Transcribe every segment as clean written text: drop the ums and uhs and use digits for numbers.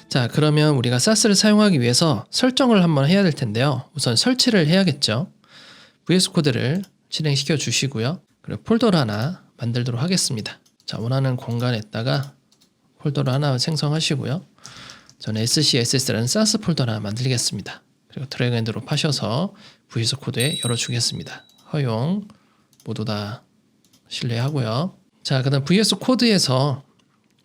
자, 그러면 우리가 사스를 사용하기 위해서 설정을 한번 해야 될 텐데요. 우선 설치를 해야겠죠. VS 코드를 실행시켜 주시고요. 그리고 폴더를 하나 만들도록 하겠습니다. 자, 원하는 공간에다가 폴더를 하나 생성하시고요. 저는 SCSS라는 사스 폴더를 하나 만들겠습니다. 그리고 드래그 앤 드롭 하셔서 VS 코드에 열어주겠습니다. 허용 모두 다 신뢰하고요. 자, 그 다음 VS 코드에서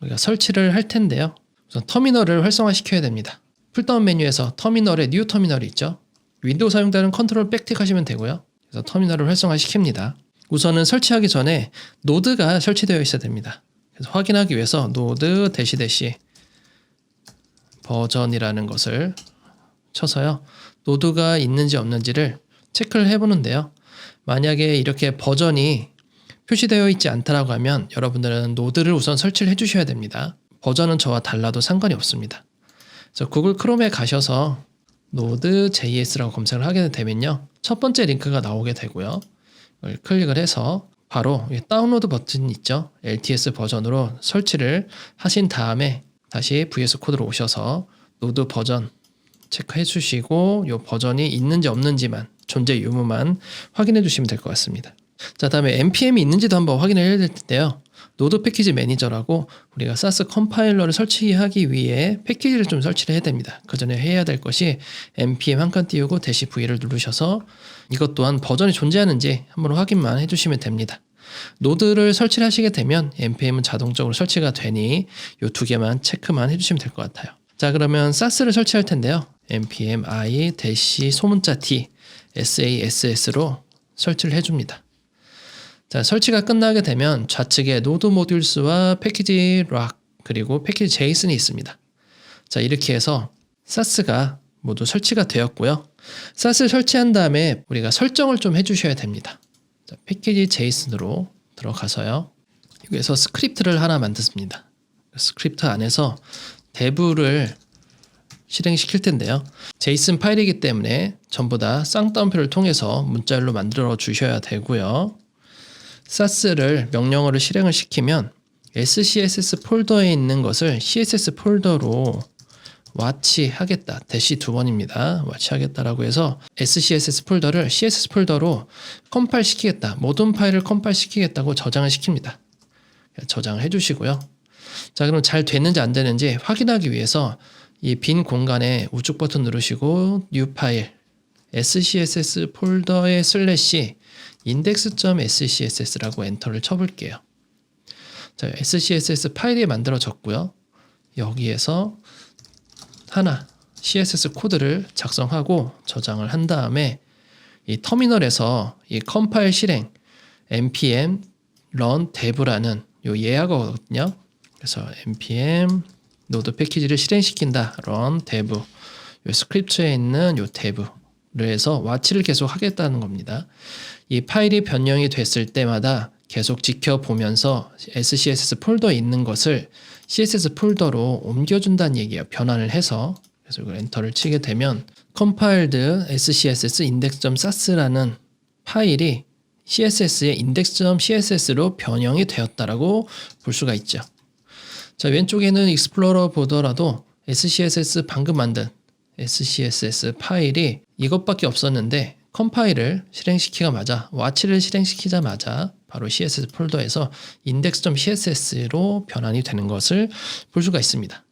우리가 설치를 할 텐데요. 우선 터미널을 활성화시켜야 됩니다. 풀다운 메뉴에서 터미널에 뉴 터미널이 있죠. 윈도우 사용자는 컨트롤 백틱 하시면 되고요. 그래서 터미널을 활성화시킵니다. 우선은 설치하기 전에 노드가 설치되어 있어야 됩니다. 그래서 확인하기 위해서 노드 대시 버전이라는 것을 쳐서요. 노드가 있는지 없는지를 체크를 해보는데요. 만약에 이렇게 버전이 표시되어 있지 않다라고 하면 여러분들은 노드를 우선 설치를 해주셔야 됩니다. 버전은 저와 달라도 상관이 없습니다. 그래서 구글 크롬에 가셔서 Node.js라고 검색을 하게 되면요. 첫 번째 링크가 나오게 되고요. 이걸 클릭을 해서 바로 다운로드 버튼 있죠. LTS 버전으로 설치를 하신 다음에 다시 VS 코드로 오셔서 노드 버전 체크해 주시고 이 버전이 있는지 없는지만 존재 유무만 확인해 주시면 될 것 같습니다. 자, 다음에 npm이 있는지도 한번 확인을 해야 될 텐데요. 노드 패키지 매니저라고 우리가 사스 컴파일러를 설치하기 위해 패키지를 좀 설치를 해야 됩니다. 그 전에 해야 될 것이 npm 한 칸 띄우고 대시 v를 누르셔서 이것 또한 버전이 존재하는지 한번 확인만 해주시면 됩니다. 노드를 설치를 하시게 되면 npm은 자동적으로 설치가 되니 이 두 개만 체크만 해주시면 될 것 같아요. 자, 그러면 사스를 설치할 텐데요. npm i 대시 소문자 t sass로 설치를 해줍니다. 자, 설치가 끝나게 되면 좌측에 노드 모듈스와 패키지 락 그리고 패키지 제이슨이 있습니다. 자, 이렇게 해서 사스가 모두 설치가 되었고요. 사스를 설치한 다음에 우리가 설정을 좀 해주셔야 됩니다. 자, 패키지 제이슨으로 들어가서요. 여기에서 스크립트를 하나 만듭니다. 스크립트 안에서 dev를 실행시킬 텐데요. 제이슨 파일이기 때문에 전부 다 쌍따옴표를 통해서 문자열로 만들어 주셔야 되고요. 사스를 명령어를 실행을 시키면 SCSS 폴더에 있는 것을 CSS 폴더로 와치하겠다. 대시 두 번입니다. 와치하겠다라고 해서 SCSS 폴더를 CSS 폴더로 컴파일 시키겠다. 모든 파일을 컴파일 시키겠다고 저장을 시킵니다. 저장을 해주시고요. 자, 그럼 잘 됐는지 안 되는지 확인하기 위해서 이 빈 공간에 우측 버튼 누르시고 뉴 파일 SCSS 폴더의 슬래시 index.scss라고 엔터를 쳐볼게요. 자, SCSS 파일이 만들어졌고요. 여기에서 하나 CSS 코드를 작성하고 저장을 한 다음에 이 터미널에서 이 컴파일 실행 npm run dev라는 요 예약어거든요. 그래서 npm 노드 패키지를 실행시킨다 run dev 요 스크립트에 있는 요 dev를 해서 와치를 계속 하겠다는 겁니다. 이 파일이 변경이 됐을 때마다 계속 지켜보면서 SCSS 폴더에 있는 것을 CSS 폴더로 옮겨준다는 얘기예요. 변환을 해서. 그래서 이걸 엔터를 치게 되면 compiled SCSS index.sass라는 파일이 CSS의 index.css로 변형이 되었다라고 볼 수가 있죠. 자, 왼쪽에는 익스플로러 보더라도 SCSS 방금 만든 SCSS 파일이 이것밖에 없었는데 컴파일을 실행시키자마자 와치를 실행시키자마자 바로 CSS 폴더에서 index.css로 변환이 되는 것을 볼 수가 있습니다.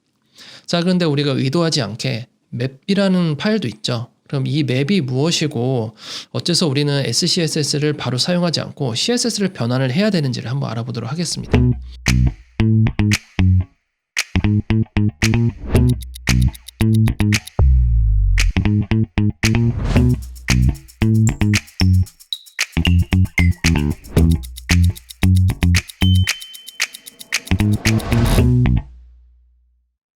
자, 그런데 우리가 의도하지 않게 맵이라는 파일도 있죠. 그럼 이 맵이 무엇이고 어째서 우리는 SCSS를 바로 사용하지 않고 CSS를 변환을 해야 되는지를 한번 알아보도록 하겠습니다.